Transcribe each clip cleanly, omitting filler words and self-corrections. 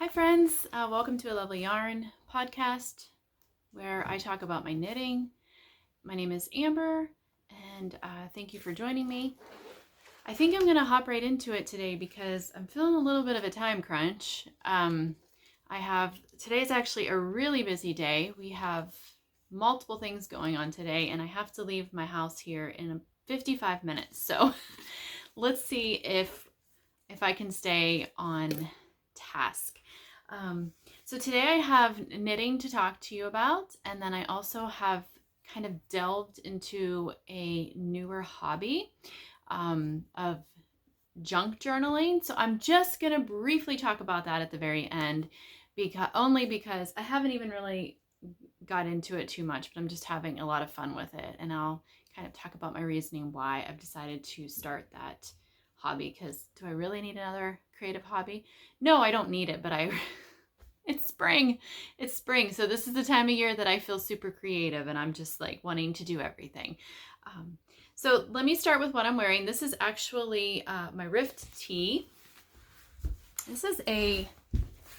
Hi friends, welcome to a Lovely Yarn podcast where I talk about my knitting. My name is Amber and thank you for joining me. I think I'm going to hop right into it today because I'm feeling a little bit of a time crunch. Today's actually a really busy day. We have multiple things going on today and I have to leave my house here in 55 minutes. So let's see if I can stay on task. So today I have knitting to talk to you about, and then I also have kind of delved into a newer hobby of junk journaling. So I'm just going to briefly talk about that at the very end, because I haven't even really got into it too much, but I'm just having a lot of fun with it, and I'll kind of talk about my reasoning why I've decided to start that hobby. Because do I really need another creative hobby? No, I don't need it, but it's spring. So this is the time of year that I feel super creative and I'm just like wanting to do everything. So let me start with what I'm wearing. This is actually my Rift tee. This is a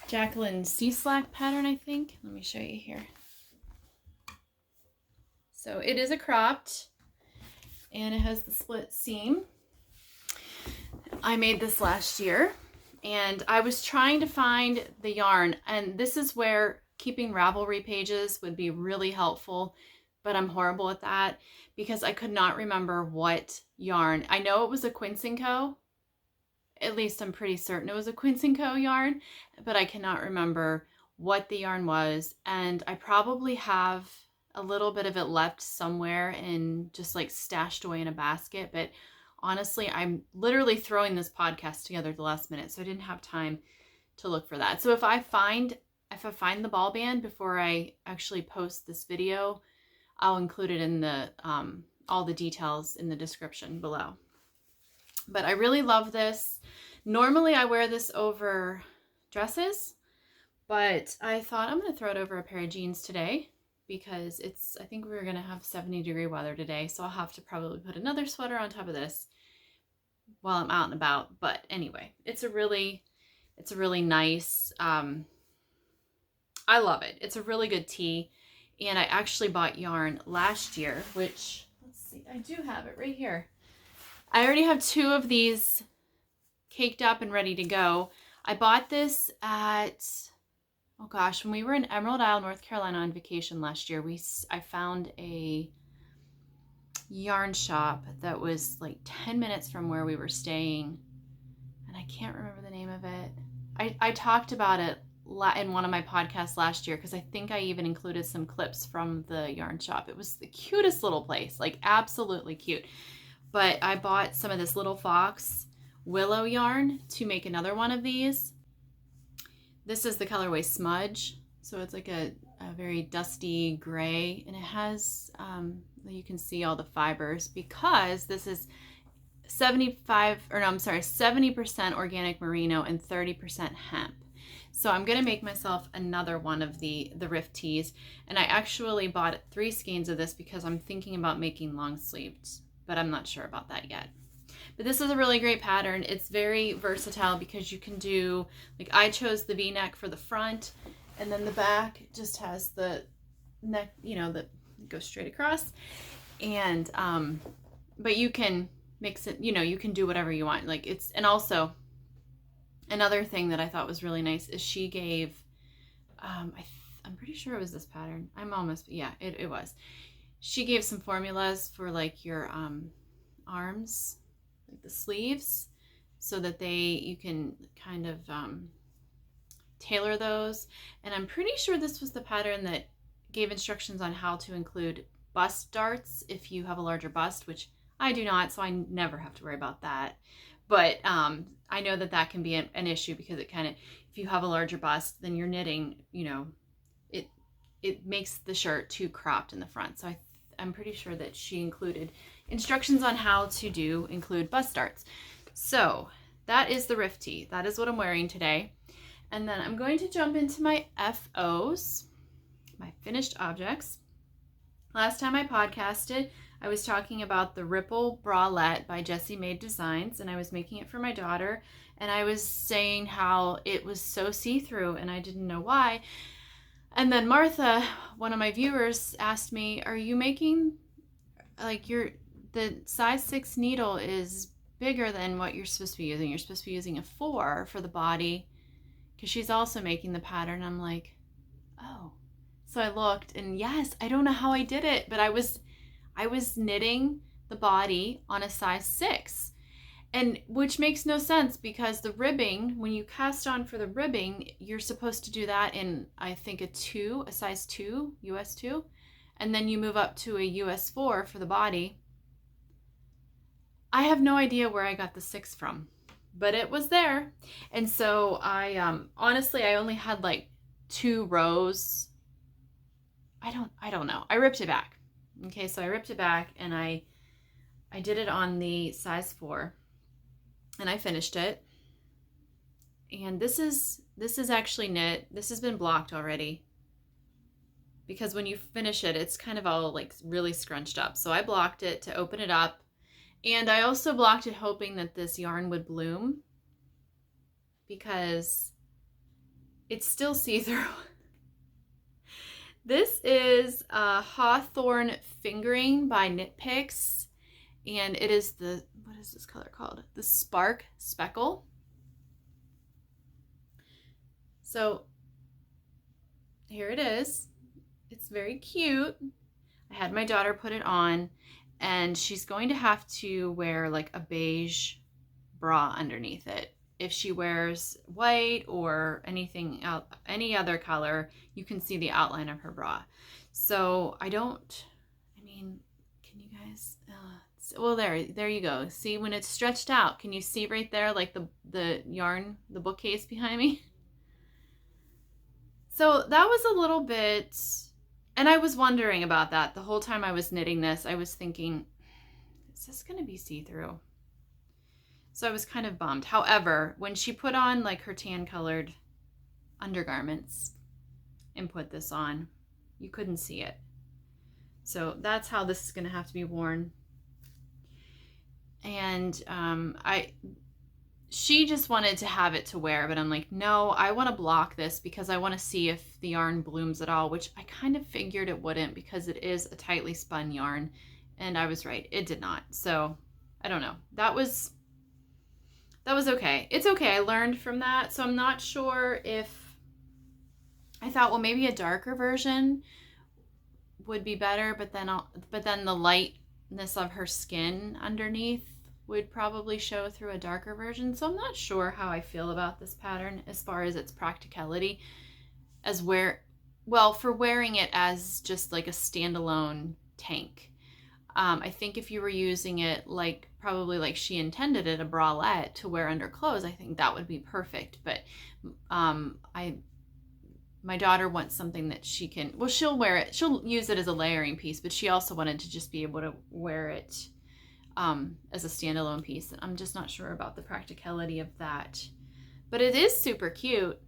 Jacqueline C-Slack pattern, I think. Let me show you here. So it is a cropped and it has the split seam. I made this last year and I was trying to find the yarn, and this is where keeping Ravelry pages would be really helpful, but I'm horrible at that because I could not remember what yarn. I know it was a Quince & Co. At least I'm pretty certain it was a Quince & Co. yarn, but I cannot remember what the yarn was, and I probably have a little bit of it left somewhere and just like stashed away in a basket, but honestly, I'm literally throwing this podcast together at the last minute, so I didn't have time to look for that. So if I find the ball band before I actually post this video, I'll include it in the all the details in the description below. But I really love this. Normally I wear this over dresses, but I thought I'm going to throw it over a pair of jeans today because I think we're going to have 70-degree weather today, so I'll have to probably put another sweater on top of this while I'm out and about. But anyway, it's a really nice, I love it. It's a really good tee, and I actually bought yarn last year, which, let's see, I do have it right here. I already have 2 of these caked up and ready to go. I bought this at, oh gosh, when we were in Emerald Isle, North Carolina on vacation last year, I found a yarn shop that was like 10 minutes from where we were staying, and I can't remember the name of it. I talked about it in one of my podcasts last year because I think I even included some clips from the yarn shop. It was the cutest little place, like absolutely cute. But I bought some of this Little Fox willow yarn to make another one of these. This is the colorway Smudge, so it's like a very dusty gray, and it has you can see all the fibers because this is 70% organic merino and 30% hemp. So I'm going to make myself another one of the Rift tees, and I actually bought 3 skeins of this because I'm thinking about making long sleeves, but I'm not sure about that yet. But this is a really great pattern. It's very versatile because you can do, like, I chose the V-neck for the front, and then the back just has the neck, that goes straight across. And but you can mix it, you can do whatever you want. And also another thing that I thought was really nice is she gave I'm pretty sure it was this pattern. It was. She gave some formulas for like your arms, like the sleeves, so that you can kind of tailor those. And I'm pretty sure this was the pattern that gave instructions on how to include bust darts if you have a larger bust, which I do not, so I never have to worry about that. But I know that can be an issue because it kind of, if you have a larger bust, then you're knitting, it makes the shirt too cropped in the front. So I'm pretty sure that she included instructions on how to include bust darts. So that is the Rift tee. That is what I'm wearing today. And then I'm going to jump into my FOs, my finished objects. Last time I podcasted, I was talking about the Ripple Bralette by Jessie Made Designs, and I was making it for my daughter, And I was saying how it was so see-through and I didn't know why. And then Martha, one of my viewers, asked me, are you making, like, the size 6 needle is bigger than what you're supposed to be using. You're supposed to be using a 4 for the body, because she's also making the pattern. I'm like, oh. So I looked, and yes, I don't know how I did it, but I was knitting the body on a size 6, and which makes no sense, because the ribbing, when you cast on for the ribbing, you're supposed to do that in, I think, a size 2, US 2, and then you move up to a US 4 for the body. I have no idea where I got the 6 from, but it was there. And so I honestly, I only had like 2 rows. I don't know. I ripped it back. Okay, so I ripped it back, and I did it on the size 4, and I finished it. And this is actually knit. This has been blocked already, because when you finish it, it's kind of all like really scrunched up. So I blocked it to open it up. And I also blocked it hoping that this yarn would bloom, because it's still see-through. This is Hawthorne Fingering by Knit Picks, and it is the, what is this color called? The Spark Speckle. So here it is. It's very cute. I had my daughter put it on, and she's going to have to wear like a beige bra underneath it. If she wears white or anything else, any other color, you can see the outline of her bra. So I mean, can you guys, well, there you go. See, when it's stretched out, can you see right there, like the yarn, the bookcase behind me? So that was a little bit, and I was wondering about that the whole time I was knitting this. I was thinking, is this going to be see-through? So I was kind of bummed. However, when she put on like her tan colored undergarments and put this on, you couldn't see it. So that's how this is going to have to be worn. And she just wanted to have it to wear, but I'm like, no, I want to block this because I want to see if the yarn blooms at all, which I kind of figured it wouldn't, because it is a tightly spun yarn. And I was right, it did not. So I don't know. That was okay. It's okay. I learned from that. So I'm not sure if, I thought, well, maybe a darker version would be better, but then the lightness of her skin underneath would probably show through a darker version. So I'm not sure how I feel about this pattern as far as its practicality, for wearing it as just like a standalone tank. I think if you were using it probably like she intended it, a bralette to wear under clothes, I think that would be perfect. But my daughter wants something that she can, well, she'll wear it, she'll use it as a layering piece, but she also wanted to just be able to wear it as a standalone piece. And I'm just not sure about the practicality of that. But it is super cute.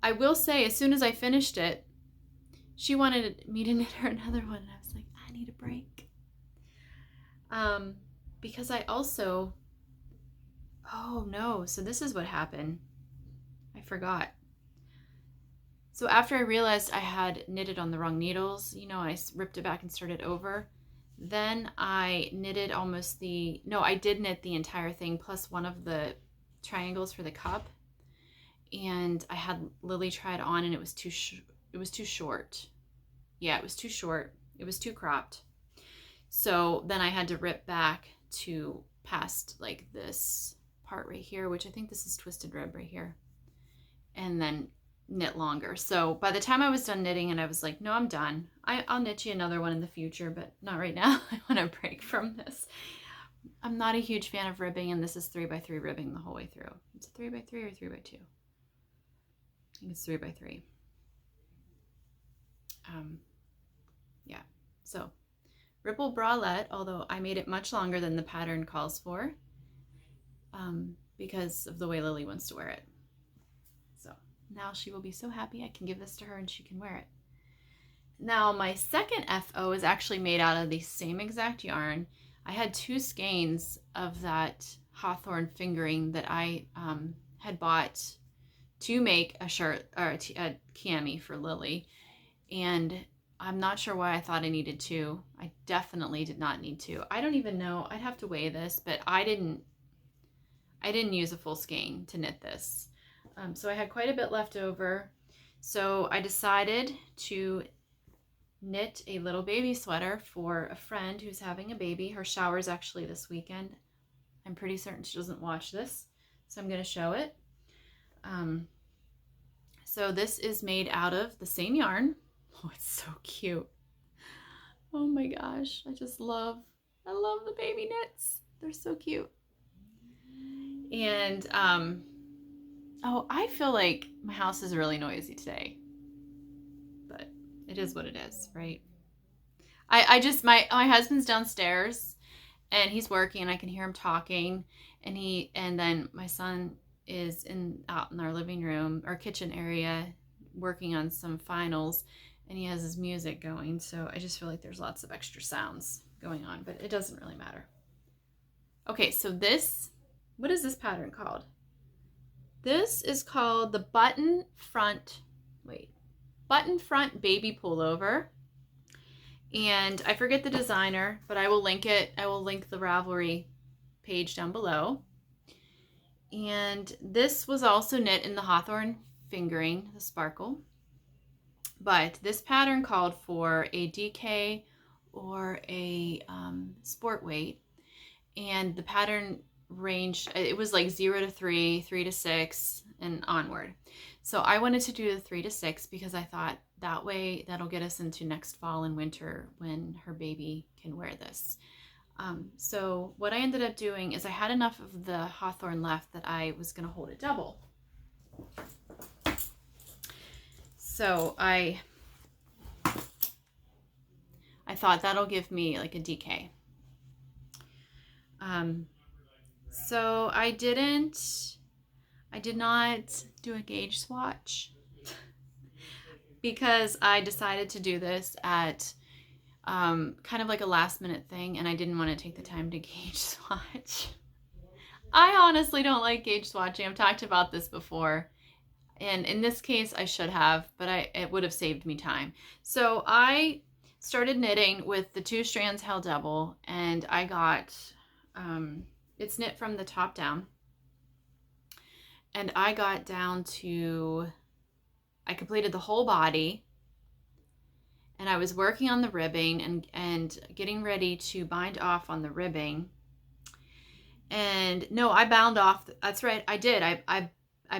I will say, as soon as I finished it, she wanted me to knit her another one, and I was like, I need a break. Because I also, oh no, so this is what happened. I forgot. So after I realized I had knitted on the wrong needles, I ripped it back and started over. Then I knitted I did knit the entire thing plus one of the triangles for the cup. And I had Lily try it on, and it was too short. Yeah, it was too short. It was too cropped. So then I had to rip back to past like this part right here, which I think this is twisted rib right here, and then knit longer. So by the time I was done knitting, and I was like, no, I'm done. I'll knit you another one in the future, but not right now. I want a break from this. I'm not a huge fan of ribbing, and this is 3x3 ribbing the whole way through. It's a 3x3 or 3x2. I think it's 3x3. Yeah, so ripple bralette, although I made it much longer than the pattern calls for, because of the way Lily wants to wear it. So now she will be so happy I can give this to her and she can wear it. Now my second FO is actually made out of the same exact yarn. I had 2 skeins of that hawthorn fingering that I had bought to make a shirt or a cami for Lily, and I'm not sure why I thought I needed to. I definitely did not need to. I don't even know. I'd have to weigh this, but I didn't use a full skein to knit this. So I had quite a bit left over. So I decided to knit a little baby sweater for a friend who's having a baby. Her shower is actually this weekend. I'm pretty certain she doesn't watch this, so I'm going to show it. So this is made out of the same yarn. Oh, it's so cute. Oh my gosh, I love the baby knits. They're so cute. And oh, I feel like my house is really noisy today, but it is what it is, right? I just, my husband's downstairs and he's working and I can hear him talking, and then my son is out in our living room or kitchen area working on some finals, and he has his music going, so I just feel like there's lots of extra sounds going on, but it doesn't really matter. Okay, so what is this pattern called? This is called the button front baby pullover. And I forget the designer, but I will link it. I will link the Ravelry page down below. And this was also knit in the hawthorn fingering, the sparkle. But this pattern called for a DK or a sport weight. And the pattern ranged, it was like 0 to 3, 3 to 6, and onward. So I wanted to do the 3 to 6 because I thought that way that'll get us into next fall and winter when her baby can wear this. So what I ended up doing is I had enough of the hawthorn left that I was going to hold it double. So I thought that'll give me like a DK. So I did not do a gauge swatch because I decided to do this at kind of like a last minute thing, and I didn't want to take the time to gauge swatch. I honestly don't like gauge swatching. I've talked about this before, and in this case I should have, but it would have saved me time. So I started knitting with the 2 strands held double, and I got it's knit from the top down, and I got down to, I completed the whole body, and I was working on the ribbing and getting ready to bind off on the ribbing. And no, I bound off. That's right, I did. I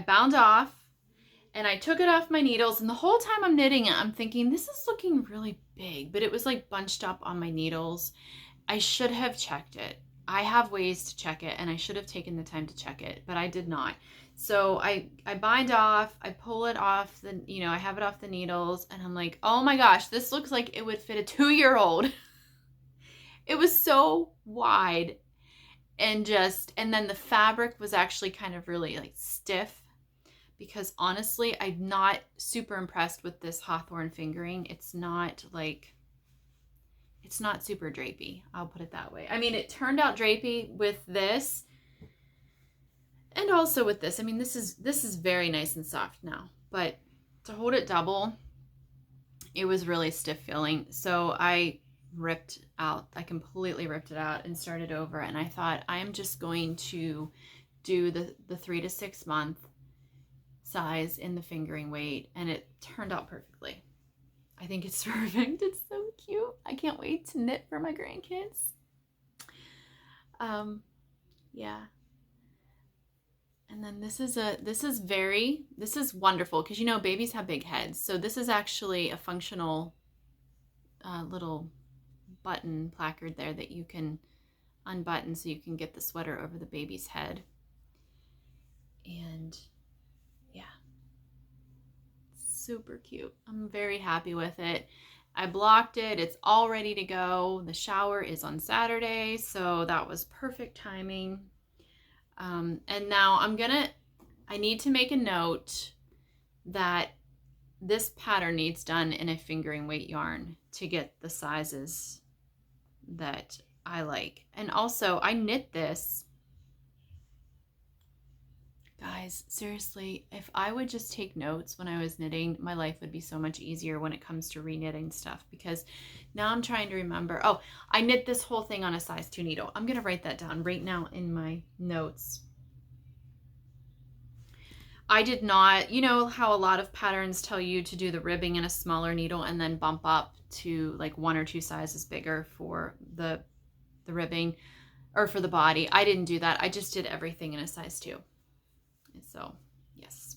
bound off, and I took it off my needles, and the whole time I'm knitting it, I'm thinking, this is looking really big, but it was like bunched up on my needles. I should have checked it. I have ways to check it, and I should have taken the time to check it, but I did not. So I bind off, I pull it off, I have it off the needles, and I'm like, oh my gosh, this looks like it would fit a 2-year-old. It was so wide, and then the fabric was actually kind of really like stiff, because honestly, I'm not super impressed with this hawthorn fingering. It's not super drapey. I'll put it that way. I mean, it turned out drapey with this, and also with this. I mean, this is very nice and soft now, but to hold it double, it was really stiff feeling. So I completely ripped it out and started over. And I thought, I am just going to do the 3 to 6 month size in the fingering weight. And it turned out perfectly. I think it's perfect. It's so cute. I can't wait to knit for my grandkids. Yeah. And then this is wonderful because babies have big heads. So this is actually a functional little button placard there that you can unbutton so you can get the sweater over the baby's head. And yeah, super cute. I'm very happy with it. I blocked it. It's all ready to go. The shower is on Saturday, so that was perfect timing. And now I need to make a note that this pattern needs done in a fingering weight yarn to get the sizes that I like. And also I knit this Guys, seriously, if I would just take notes when I was knitting, my life would be so much easier when it comes to reknitting stuff, because now I'm trying to remember. Oh, I knit this whole thing on a size 2 needle. I'm going to write that down right now in my notes. I did not, you know how a lot of patterns tell you to do the ribbing in a smaller needle and then bump up to like 1 or 2 sizes bigger for the ribbing or for the body. I didn't do that. I just did everything in a size 2. So, yes.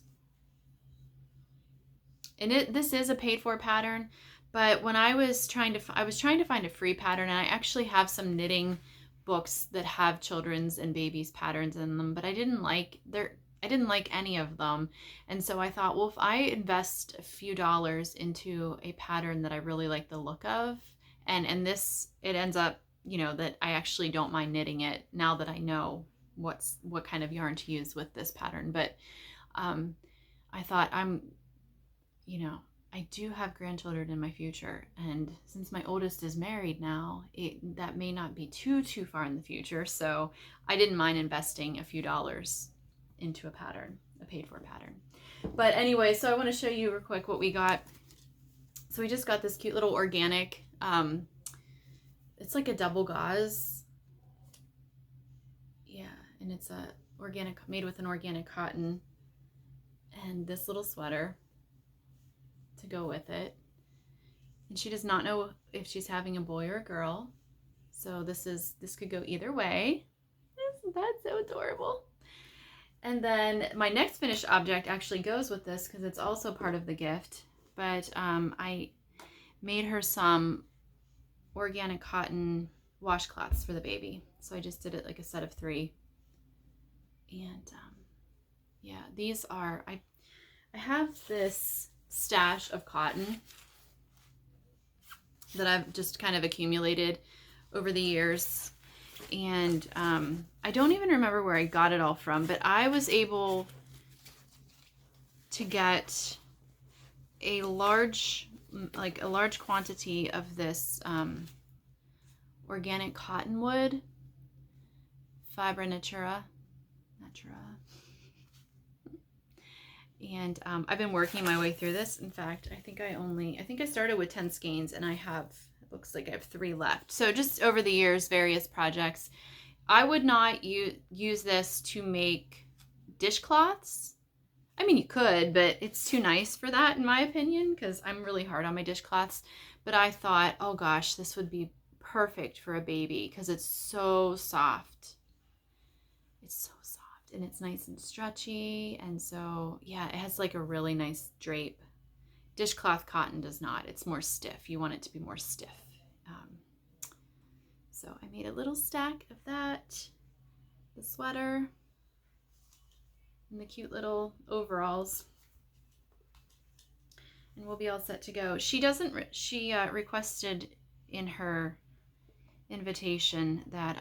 And this is a paid for pattern, but when I was trying to find a free pattern, and I actually have some knitting books that have children's and babies patterns in them, but I didn't like any of them. And so I thought, well, if I invest a few dollars into a pattern that I really like the look of, and this, it ends up, you know, that I actually don't mind knitting it now that I know what kind of yarn to use with this pattern. But I thought, you know, I do have grandchildren in my future, and since my oldest is married now, that may not be too far in the future, so I didn't mind investing a few dollars into a pattern, a paid for pattern. But anyway, so I want to show you real quick what we got. So we just got this cute little organic, it's like a double gauze. Yeah, and it's a organic, made with an organic cotton, and this little sweater to go with it. And she does not know if she's having a boy or a girl, so this could go either way. Isn't that so adorable? And then my next finished object actually goes with this because it's also part of the gift. But I made her some organic cotton washcloths for the baby. So I just did it like a set of 3. And yeah, these are, I have this stash of cotton that I've just kind of accumulated over the years. And I don't even remember where I got it all from, but I was able to get a large quantity of this organic cottonwood, Fibra Natura. And I've been working my way through this. In fact, I think I started with 10 skeins, and it looks like I have 3 left. So just over the years, various projects. I would not use this to make dishcloths. I mean, you could, but it's too nice for that, in my opinion, because I'm really hard on my dishcloths. But I thought, oh gosh, this would be perfect for a baby because it's so soft. It's so soft, and it's nice and stretchy. And so, yeah, it has like a really nice drape. Dishcloth cotton does not. It's more stiff. You want it to be more stiff. So I made a little stack of that, the sweater, and the cute little overalls, and we'll be all set to go. She requested in her invitation that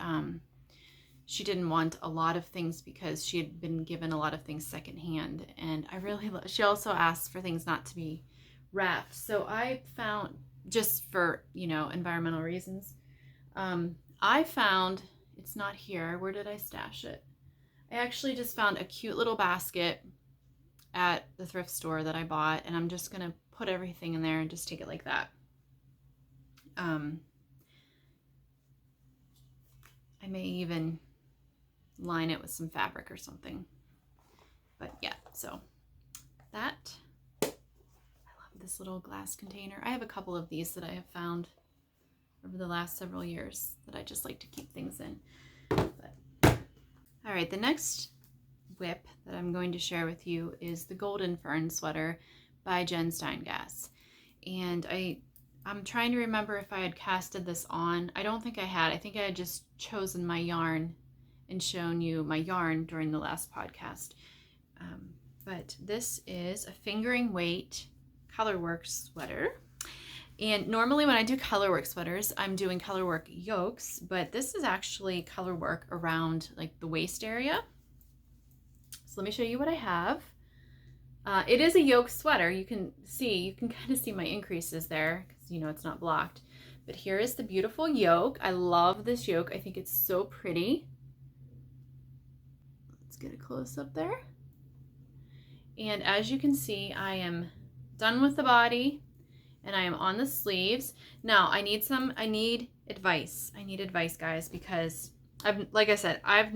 she didn't want a lot of things because she had been given a lot of things secondhand, and I really she also asked for things not to be wrapped. So I found, just for, you know, environmental reasons, I found, it's not here, where did I stash it? I actually just found a cute little basket at the thrift store that I bought, and I'm just gonna put everything in there and just take it like that. I may even line it with some fabric or something, but yeah, so that. I love this little glass container. I have a couple of these that I have found over the last several years that I just like to keep things in. But all right, the next whip that I'm going to share with you is the Golden Fern sweater by Jen Steingass. And I'm trying to remember if I had casted this on. I don't think I had. I think I had just chosen my yarn and shown you my yarn during the last podcast. But this is a fingering weight colorwork sweater. And normally when I do colorwork sweaters, I'm doing colorwork yokes, but this is actually colorwork around like the waist area. So let me show you what I have. It is a yoke sweater. You can kind of see my increases there because, you know, it's not blocked. But here is the beautiful yoke. I love this yoke. I think it's so pretty. Let's get a close up there. And as you can see, I am done with the body and I am on the sleeves. Now I need advice. I need advice, guys, because like I said, I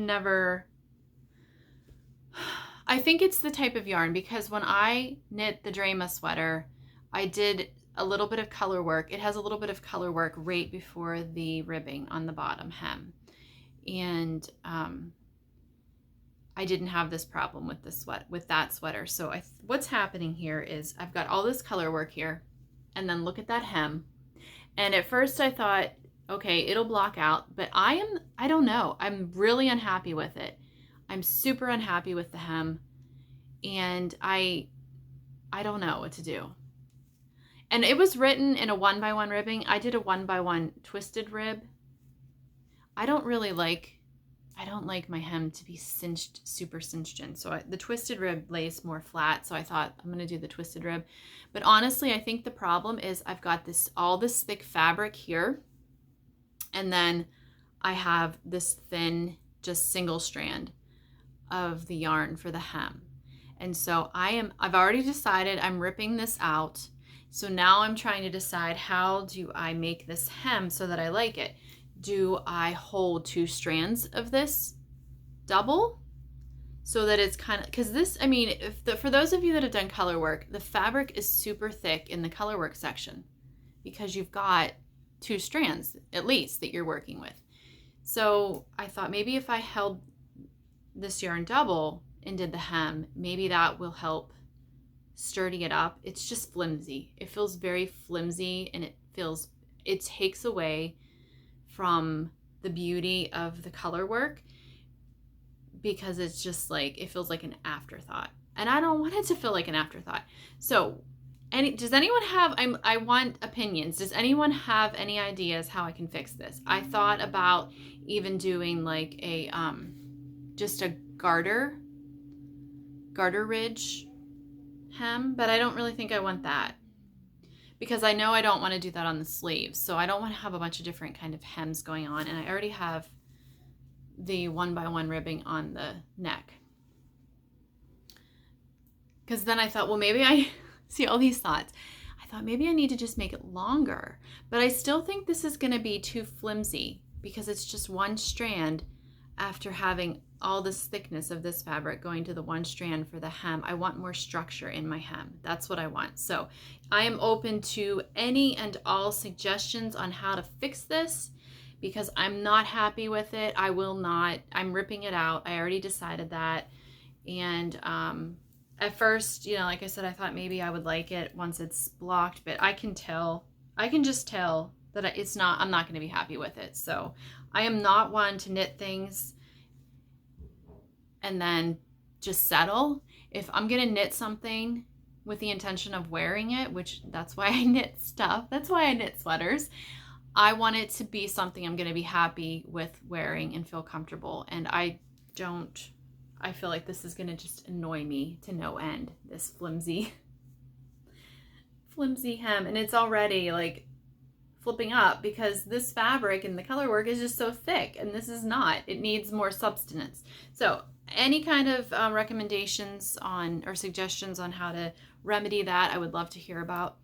think it's the type of yarn, because when I knit the Drema sweater, I did a little bit of color work. It has a little bit of color work right before the ribbing on the bottom hem. And I didn't have this problem with that sweater. So what's happening here is I've got all this color work here, and then look at that hem. And at first I thought, okay, it'll block out, but I don't know. I'm really unhappy with it. I'm super unhappy with the hem, and I don't know what to do. And it was written in a 1x1 ribbing. I did a 1x1 twisted rib. I don't like my hem to be cinched, super cinched in. So the twisted rib lays more flat. So I thought I'm going to do the twisted rib. But honestly, I think the problem is I've got all this thick fabric here. And then I have this thin, just single strand of the yarn for the hem. And so I've already decided I'm ripping this out. So now I'm trying to decide, how do I make this hem so that I like it? Do I hold 2 strands of this double so that it's kind of, because this, I mean, for those of you that have done color work, the fabric is super thick in the color work section because you've got 2 strands at least that you're working with. So I thought maybe if I held this yarn double and did the hem, maybe that will help sturdy it up. It's just flimsy. It feels very flimsy, and it takes away from the beauty of the color work, because it's just like, it feels like an afterthought, and I don't want it to feel like an afterthought. So does anyone have, I want opinions. Does anyone have any ideas how I can fix this? I thought about even doing like a just a garter ridge hem, but I don't really think I want that, because I know I don't want to do that on the sleeves. So I don't want to have a bunch of different kind of hems going on. And I already have the 1x1 ribbing on the neck. Because then I thought, well, maybe I see all these thoughts. I thought maybe I need to just make it longer. But I still think this is going to be too flimsy, because it's just 1 strand after having all this thickness of this fabric going to the 1 strand for the hem. I want more structure in my hem. That's what I want. So I am open to any and all suggestions on how to fix this, because I'm not happy with it. I'm ripping it out. I already decided that. And at first, you know, like I said, I thought maybe I would like it once it's blocked, but I can just tell that I'm not going to be happy with it. So I am not one to knit things and then just settle. If I'm going to knit something with the intention of wearing it, which that's why I knit stuff, that's why I knit sweaters, I want it to be something I'm going to be happy with wearing and feel comfortable. And I feel like this is going to just annoy me to no end, this flimsy hem. And it's already like flipping up, because this fabric and the color work is just so thick, and this is not. It needs more substance. So any kind of recommendations or suggestions on how to remedy that, I would love to hear about.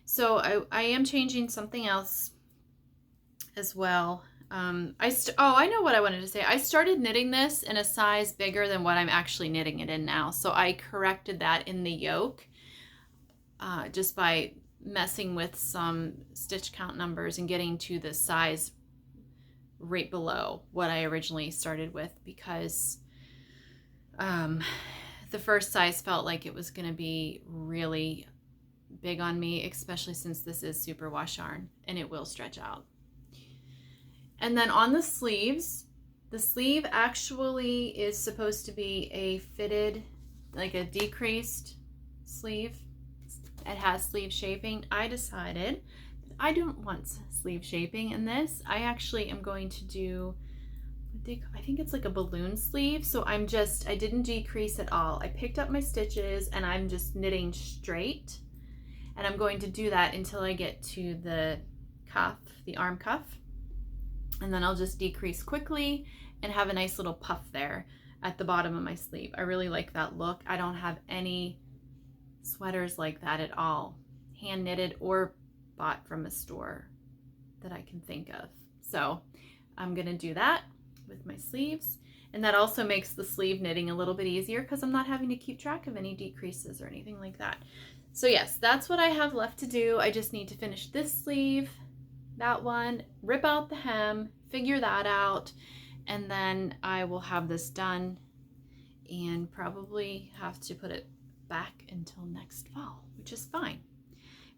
So I am changing something else as well. I know what I wanted to say. I started knitting this in a size bigger than what I'm actually knitting it in now. So I corrected that in the yoke just by messing with some stitch count numbers and getting to the size right below what I originally started with, because the first size felt like it was going to be really big on me, especially since this is superwash yarn and it will stretch out. And then on the sleeves, the sleeve actually is supposed to be a fitted, like a decreased sleeve. It has sleeve shaping. I decided I don't want sleeve shaping in this. I actually am going to do, I think it's like a balloon sleeve. So I didn't decrease at all. I picked up my stitches and I'm just knitting straight. And I'm going to do that until I get to the cuff, the arm cuff. And then I'll just decrease quickly and have a nice little puff there. at the bottom of my sleeve. I really like that look. I don't have any sweaters like that at all, hand knitted or bought from a store that I can think of. So I'm gonna do that with my sleeves. And that also makes the sleeve knitting a little bit easier because I'm not having to keep track of any decreases or anything like that. So yes, that's what I have left to do. I just need to finish this sleeve, that one, rip out the hem, figure that out, and then I will have this done and probably have to put it back until next fall, which is fine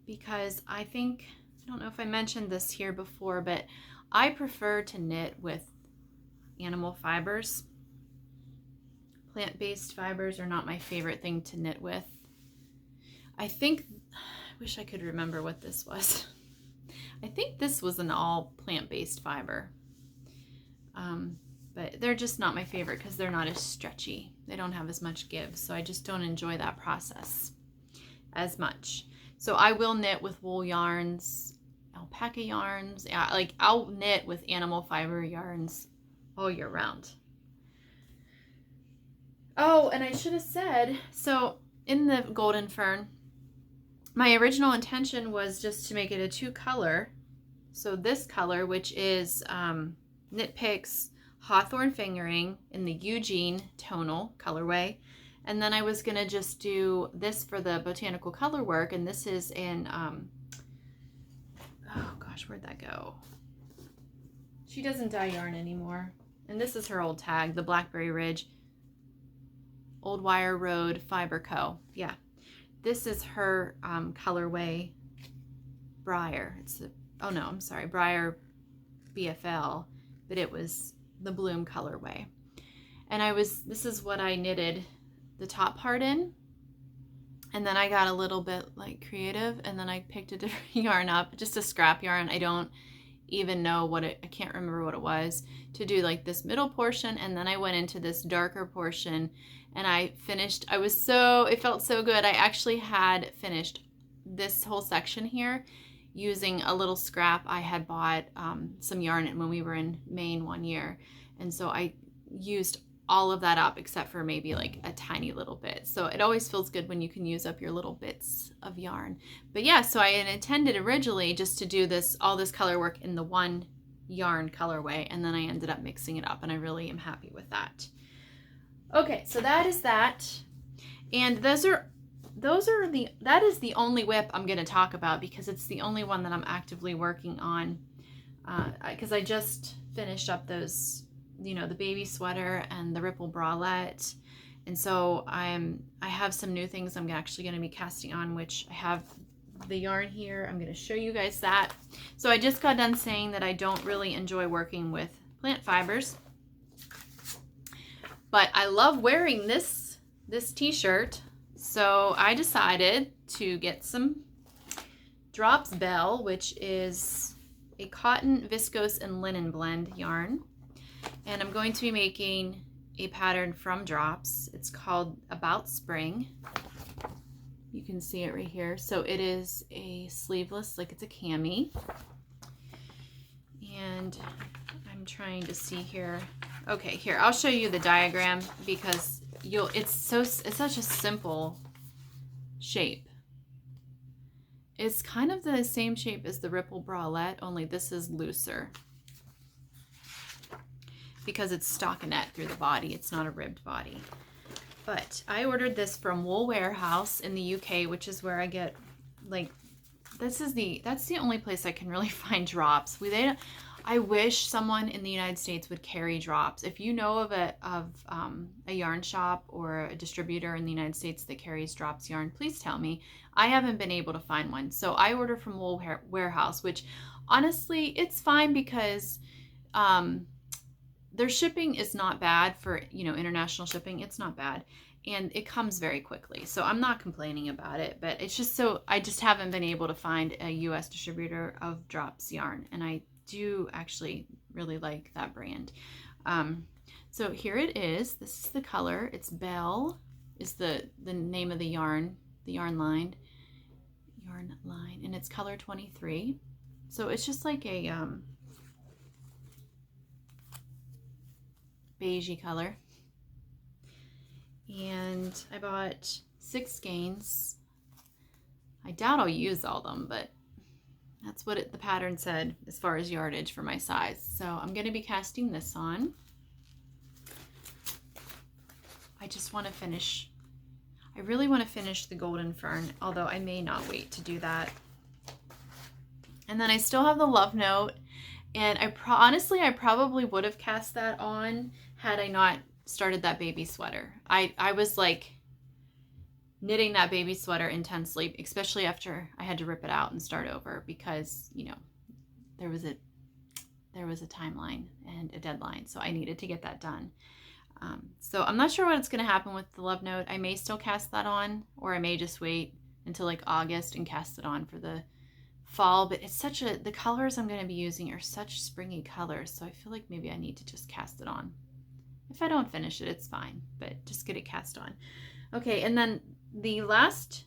because I think, I don't know if I mentioned this here before, but I prefer to knit with animal fibers. Plant-based fibers are not my favorite thing to knit with. I wish I could remember what this was. I think this was an all plant-based fiber. But they're just not my favorite because they're not as stretchy. They don't have as much give, so I just don't enjoy that process as much. So I will knit with wool yarns, alpaca yarns. Yeah, like I'll knit with animal fiber yarns all year round. Oh, and I should have said, so in the golden fern, my original intention was just to make it a 2-color. So this color, which is Knit Picks Hawthorn Fingering in the Eugene tonal colorway. And then I was going to just do this for the botanical color work. And this is in, oh gosh, where'd that go? She doesn't dye yarn anymore. And this is her old tag, the Blackberry Ridge Old Wire Road Fiber Co. Yeah, this is her colorway, Briar. It's the, oh no, I'm sorry, Briar BFL, but it was the Bloom colorway. And this is what I knitted the top part in. And then I got a little bit like creative and then I picked a different yarn up, just a scrap yarn. I don't even know what I can't remember what it was, to do like this middle portion. And then I went into this darker portion and I finished. It felt so good. I actually had finished this whole section here using a little scrap I had bought some yarn when we were in Maine one year. And so I used all of that up except for maybe like a tiny little bit. So it always feels good when you can use up your little bits of yarn. But yeah, so I had intended originally just to do all this color work in the one yarn colorway, and then I ended up mixing it up and I really am happy with that. Okay, so that is that. And that is the only WIP I'm going to talk about because it's the only one that I'm actively working on, because I just finished up those, the baby sweater and the ripple bralette. And so I have some new things I'm actually going to be casting on, which I have the yarn here. I'm going to show you guys that. So I just got done saying that I don't really enjoy working with plant fibers, but I love wearing this t-shirt. So I decided to get some Drops Bell, which is a cotton, viscose, and linen blend yarn. And I'm going to be making a pattern from Drops. It's called About Spring. You can see it right here. So it is a sleeveless, like it's a cami. And I'm trying to see here. Okay, here, I'll show you the diagram because it's such a simple shape. It's kind of the same shape as the ripple bralette, only this is looser because it's stockinette through the body. It's not a ribbed body. But I ordered this from Wool Warehouse in the UK, which is where I get, like, that's the only place I can really find Drops. I wish someone in the United States would carry Drops. If you know of a yarn shop or a distributor in the United States that carries Drops yarn, please tell me. I haven't been able to find one. So I ordered from Wool Warehouse, which honestly, it's fine because their shipping is not bad for, international shipping. It's not bad. And it comes very quickly. So I'm not complaining about it, but it's just I just haven't been able to find a US distributor of Drops yarn. And I do actually really like that brand. So here it is. This is the color. It's Belle is the name of the yarn line, and it's color 23. So it's just like a beigey color. And I bought 6 skeins. I doubt I'll use all of them, but that's what the pattern said as far as yardage for my size. So I'm going to be casting this on. I just want to finish, I really want to finish the golden fern, although I may not wait to do that. And then I still have the love note, and honestly, I probably would have cast that on had I not started that baby sweater. I was like knitting that baby sweater intensely, especially after I had to rip it out and start over because, you know, there was a timeline and a deadline, so I needed to get that done. So I'm not sure what's going to happen with the love note. I may still cast that on, or I may just wait until like August and cast it on for the fall, but it's the colors I'm going to be using are such springy colors, so I feel like maybe I need to just cast it on. If I don't finish it, it's fine, but just get it cast on. Okay, and then the last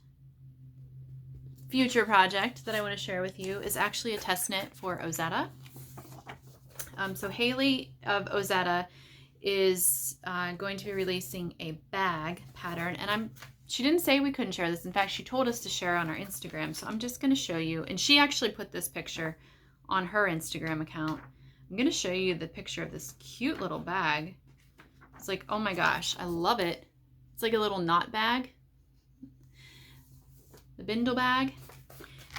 future project that I want to share with you is actually a test knit for Ozetta. So Haley of Ozetta is going to be releasing a bag pattern, and she didn't say we couldn't share this. In fact, she told us to share on our Instagram, so I'm just going to show you, and she actually put this picture on her Instagram account. I'm going to show you the picture of this cute little bag. It's like, oh my gosh, I love it. It's like a little knot bag, the bindle bag.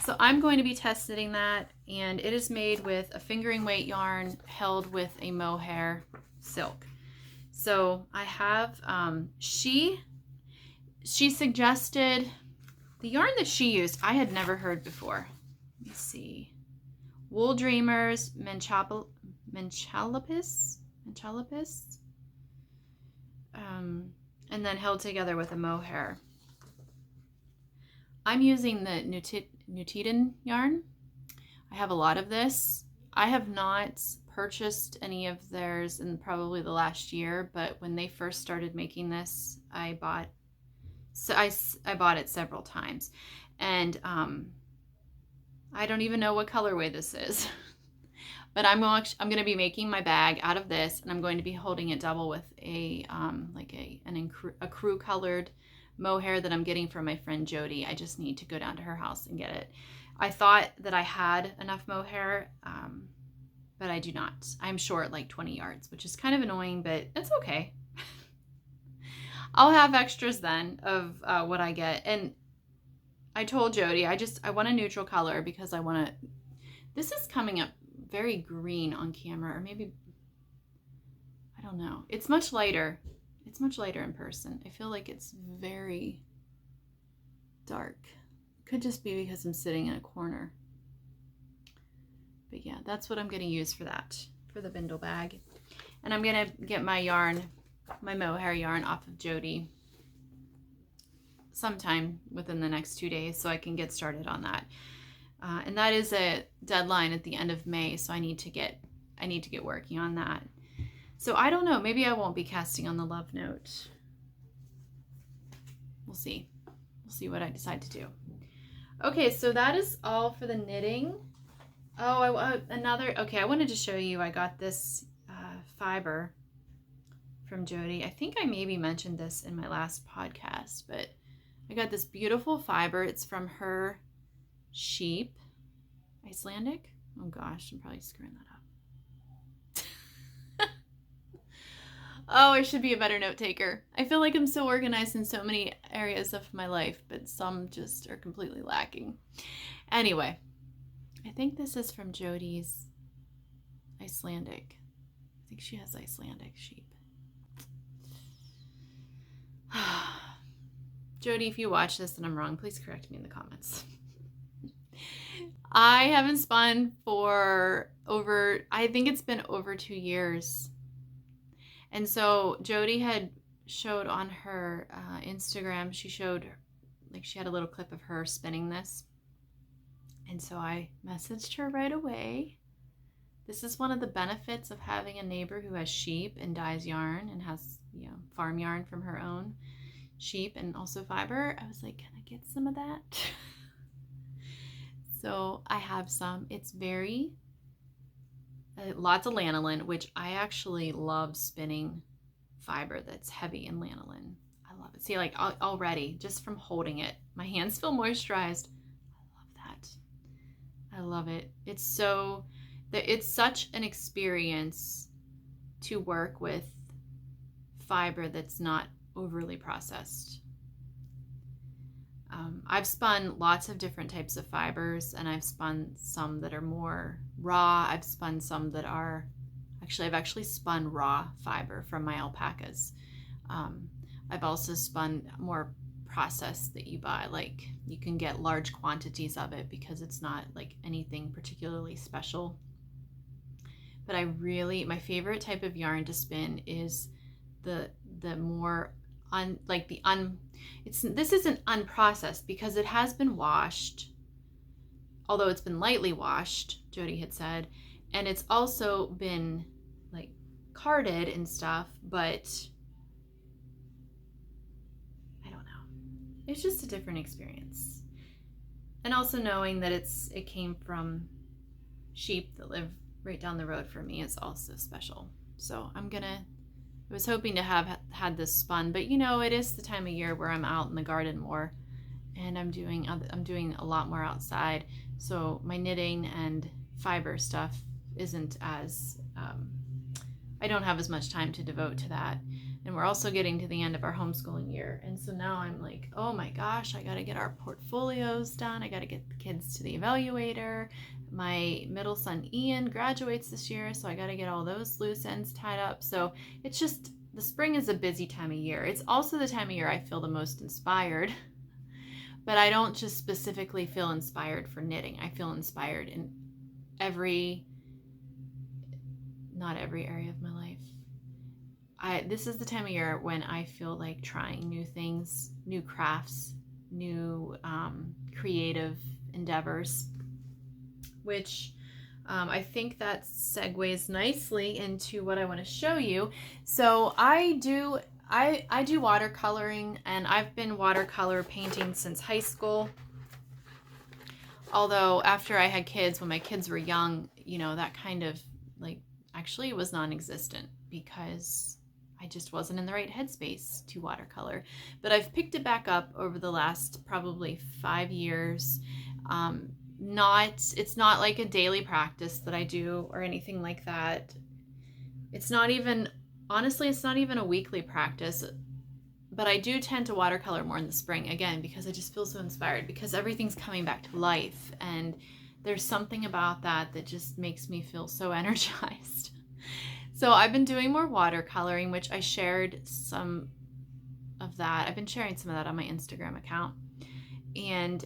So I'm going to be test knitting that, and it is made with a fingering weight yarn held with a mohair silk. So I have, she suggested the yarn that she used, I had never heard before. Let me see. Wool Dreamers Menchalopis. And then held together with a mohair. I'm using the Nutiden yarn. I have a lot of this. I have not purchased any of theirs in probably the last year, but when they first started making this, I bought it several times, and I don't even know what colorway this is. But I'm going to be making my bag out of this, and I'm going to be holding it double with a crew colored mohair that I'm getting from my friend Jody. I just need to go down to her house and get it. I thought that I had enough mohair, but I do not. I'm short like 20 yards, which is kind of annoying, but it's okay. I'll have extras then of what I get. And I told Jody, I want a neutral color because this is coming up very green on camera, or maybe, I don't know. It's much lighter. It's much lighter in person. I feel like it's very dark. Could just be because I'm sitting in a corner. But yeah, that's what I'm going to use for that, for the bindle bag. And I'm going to get my yarn, my mohair yarn off of Jody sometime within the next 2 days so I can get started on that. And that is a deadline at the end of May, so I need to get working on that. So I don't know, maybe I won't be casting on the love note. We'll see. We'll see what I decide to do. Okay, so that is all for the knitting. Oh, I wanted to show you, I got this fiber from Jody. I think I maybe mentioned this in my last podcast, but I got this beautiful fiber. It's from her sheep, Icelandic. Oh gosh, I'm probably screwing that up. Oh, I should be a better note taker. I feel like I'm so organized in so many areas of my life, but some just are completely lacking. Anyway, I think this is from Jody's Icelandic. I think she has Icelandic sheep. Jody, if you watch this and I'm wrong, please correct me in the comments. I haven't spun for I think it's been over 2 years. And so Jody had showed on her Instagram, she had a little clip of her spinning this. And so I messaged her right away. This is one of the benefits of having a neighbor who has sheep and dyes yarn and has, farm yarn from her own sheep and also fiber. I was like, can I get some of that? So I have some. It's very, lots of lanolin, which I actually love spinning fiber that's heavy in lanolin. I See, like already just from holding it, my hands feel moisturized. I love that. I love it. It's such an experience to work with fiber that's not overly processed. I've spun lots of different types of fibers, and I've spun some that are more raw. I've spun some that are, I've actually spun raw fiber from my alpacas. I've also spun more processed that you buy, like you can get large quantities of it because it's not like anything particularly special. But my favorite type of yarn to spin is the more this isn't unprocessed because it has been washed, although it's been lightly washed, Jody had said, and it's also been like carded and stuff, but I don't know. It's just a different experience. And also knowing that it came from sheep that live right down the road from me is also special. So I was hoping to have had this spun, but you know, it is the time of year where I'm out in the garden more, and I'm doing a lot more outside. So my knitting and fiber stuff isn't as, I don't have as much time to devote to that. And we're also getting to the end of our homeschooling year. And so now I'm like, oh my gosh, I got to get our portfolios done. I got to get the kids to the evaluator. My middle son, Ian, graduates this year, so I got to get all those loose ends tied up. So it's just, the spring is a busy time of year. It's also the time of year I feel the most inspired, but I don't just specifically feel inspired for knitting. I feel inspired in not every area of my life. This is the time of year when I feel like trying new things, new crafts, new creative endeavors, which I think that segues nicely into what I want to show you. So I do watercoloring, and I've been watercolor painting since high school. Although after I had kids, when my kids were young, you know, that kind of actually it was non-existent because I just wasn't in the right headspace to watercolor. But I've picked it back up over the last probably 5 years. It's not like a daily practice that I do or anything like that. Honestly, it's not even a weekly practice, but I do tend to watercolor more in the spring, again, because I just feel so inspired, because everything's coming back to life, and there's something about that just makes me feel so energized. So I've been doing more watercoloring, which I shared some of that. I've been sharing some of that on my Instagram account. And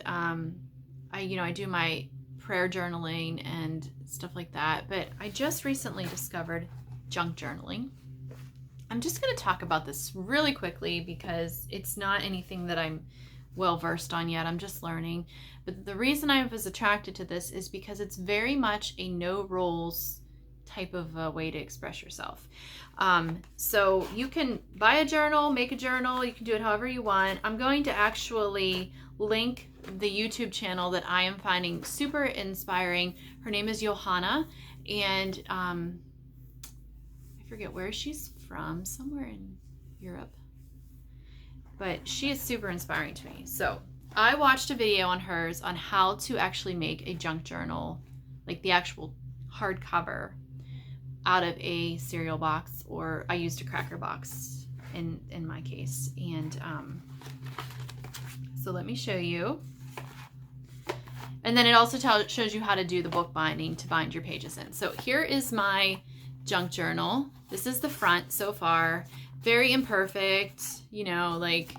I do my prayer journaling and stuff like that, but I just recently discovered junk journaling. I'm just going to talk about this really quickly because it's not anything that I'm well versed on yet. I'm just learning. But the reason I was attracted to this is because it's very much a no rules type of way to express yourself. So you can buy a journal, make a journal, you can do it however you want. I'm going to actually link the YouTube channel that I am finding super inspiring. Her name is Johanna, and I forget where she's from, somewhere in Europe, but she is super inspiring to me. So I watched a video on hers on how to actually make a junk journal, like the actual hardcover, out of a cereal box, or I used a cracker box in my case. And so let me show you. And then it also shows you how to do the book binding to bind your pages in. So here is my junk journal. This is the front so far. Very imperfect, you know, like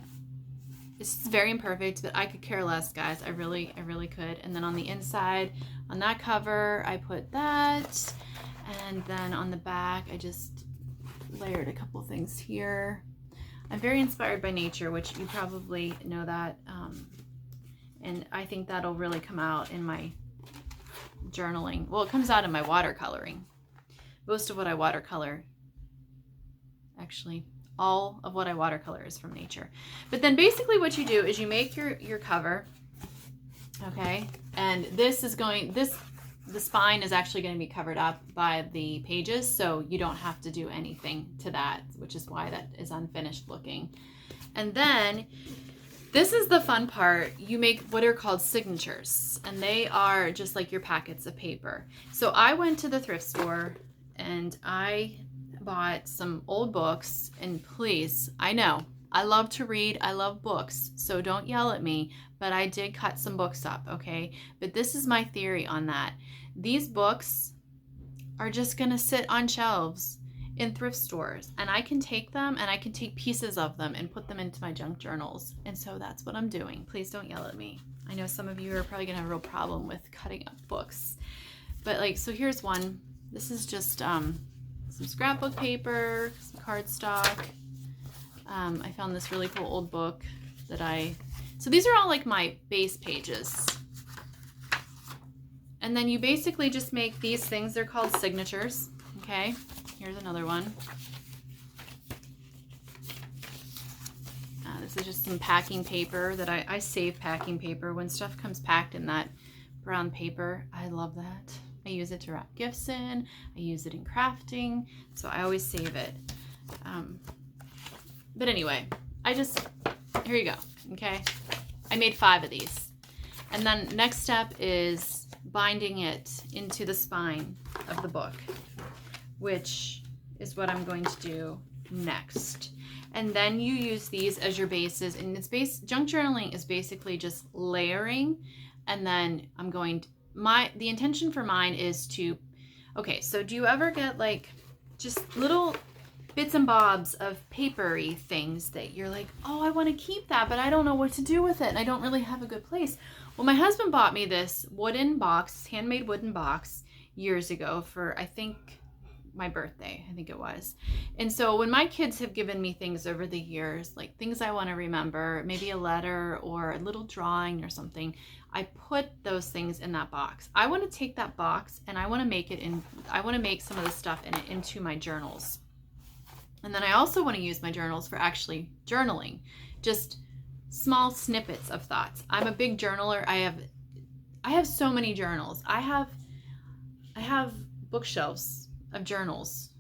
this is very imperfect, but I could care less, guys. I really could. And then on the inside, on that cover, I put that. And then on the back, I just layered a couple things here. I'm very inspired by nature, which you probably know that. And I think that'll really come out in my journaling. Well, it comes out in my watercoloring. Most of what I watercolor, actually, all of what I watercolor is from nature. But then basically what you do is you make your cover, okay? And the spine is actually going to be covered up by the pages, so you don't have to do anything to that, which is why that is unfinished looking. And then this is the fun part. You make what are called signatures, and they are just like your packets of paper. So I went to the thrift store and I bought some old books, and please, I know, I love to read, I love books, so don't yell at me, but I did cut some books up, okay? But this is my theory on that. These books are just gonna sit on shelves in thrift stores, and I can take them and I can take pieces of them and put them into my junk journals. And so that's what I'm doing. Please don't yell at me. I know some of you are probably gonna have a real problem with cutting up books, but like, so here's one. This is just some scrapbook paper, some cardstock. I found this really cool old book that so these are all like my base pages. And then you basically just make these things. They're called signatures. Okay, here's another one. This is just some packing paper that I save packing paper. When stuff comes packed in that brown paper, I love that. I use it to wrap gifts in. I use it in crafting, so I always save it. But anyway, here you go, okay? I made 5 of these. And then next step is binding it into the spine of the book, which is what I'm going to do next. And then you use these as your bases, and junk journaling is basically just layering. And then I'm going to, the intention for mine is to, okay, so do you ever get like just little bits and bobs of papery things that you're like, oh, I want to keep that, but I don't know what to do with it, and I don't really have a good place. Well, my husband bought me this wooden box, handmade wooden box, years ago for, I think, my birthday, I think it was. And so when my kids have given me things over the years, like things I want to remember, maybe a letter or a little drawing or something, I put those things in that box. I want to take that box and I want to make some of the stuff in it into my journals. And then I also want to use my journals for actually journaling, just small snippets of thoughts. I'm a big journaler. I have so many journals. I have bookshelves of journals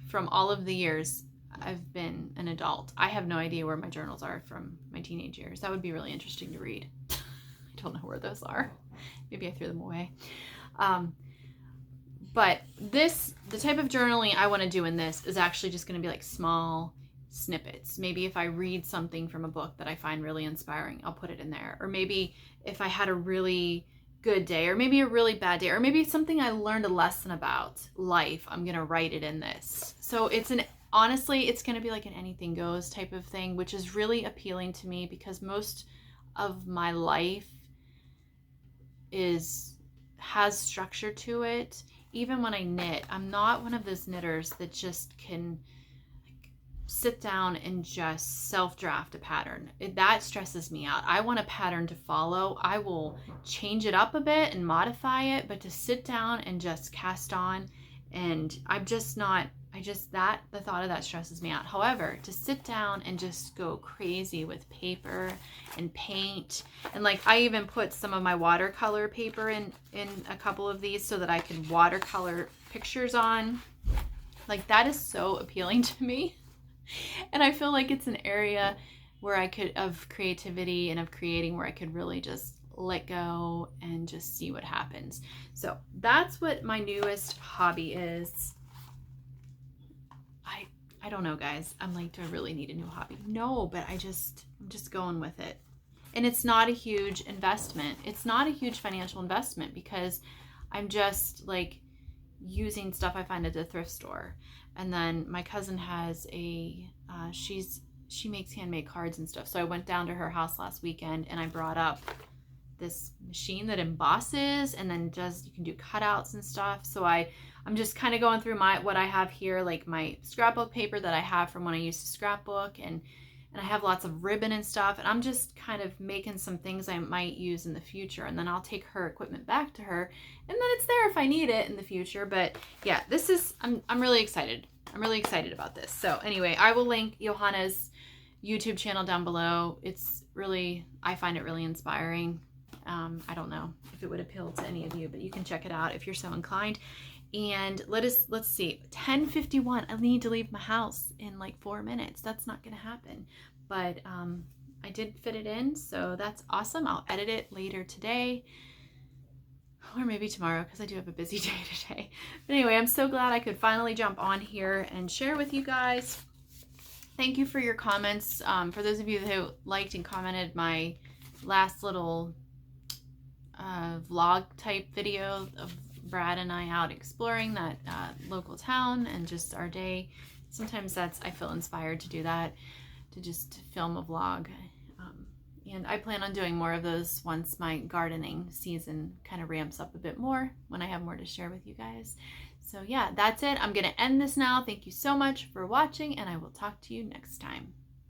from all of the years I've been an adult. I have no idea where my journals are from my teenage years. That would be really interesting to read. I don't know where those are. Maybe I threw them away. But the type of journaling I want to do in this is actually just going to be like small snippets. Maybe if I read something from a book that I find really inspiring, I'll put it in there. Or maybe if I had a really good day, or maybe a really bad day, or maybe something I learned a lesson about life, I'm going to write it in this. So honestly, it's going to be like an anything goes type of thing, which is really appealing to me because most of my life has structure to it. Even when I knit, I'm not one of those knitters that just can sit down and just self-draft a pattern. That stresses me out. I want a pattern to follow. I will change it up a bit and modify it, but to sit down and just cast on, and the thought of that stresses me out. However, to sit down and just go crazy with paper and paint, and like I even put some of my watercolor paper in a couple of these so that I can watercolor pictures on. Like that is so appealing to me. And I feel like it's an area where of creativity and of creating where I could really just let go and just see what happens. So that's what my newest hobby is. I don't know, guys. I'm like, do I really need a new hobby? No, but I'm just going with it. And it's not a huge investment. It's not a huge financial investment because I'm just like using stuff I find at the thrift store. And then my cousin has she makes handmade cards and stuff. So I went down to her house last weekend and I brought up this machine that embosses and then you can do cutouts and stuff. So I'm just kind of going through what I have here, like my scrapbook paper that I have from when I used to scrapbook, and I have lots of ribbon and stuff, and I'm just kind of making some things I might use in the future, and then I'll take her equipment back to her, and then it's there if I need it in the future. But yeah, I'm really excited. I'm really excited about this. So anyway, I will link Johanna's YouTube channel down below. I find it really inspiring. I don't know if it would appeal to any of you, but you can check it out if you're so inclined. And let's see, 10:51. I need to leave my house in like 4 minutes. That's not going to happen. but I did fit it in, so that's awesome. I'll edit it later today, or maybe tomorrow, because I do have a busy day today. But anyway, I'm so glad I could finally jump on here and share with you guys. Thank you for your comments. For those of you who liked and commented my last little vlog type video of Brad and I out exploring that local town and just our day. Sometimes I feel inspired to do that, to just film a vlog. And I plan on doing more of those once my gardening season kind of ramps up a bit more, when I have more to share with you guys. So yeah, that's it. I'm going to end this now. Thank you so much for watching, and I will talk to you next time.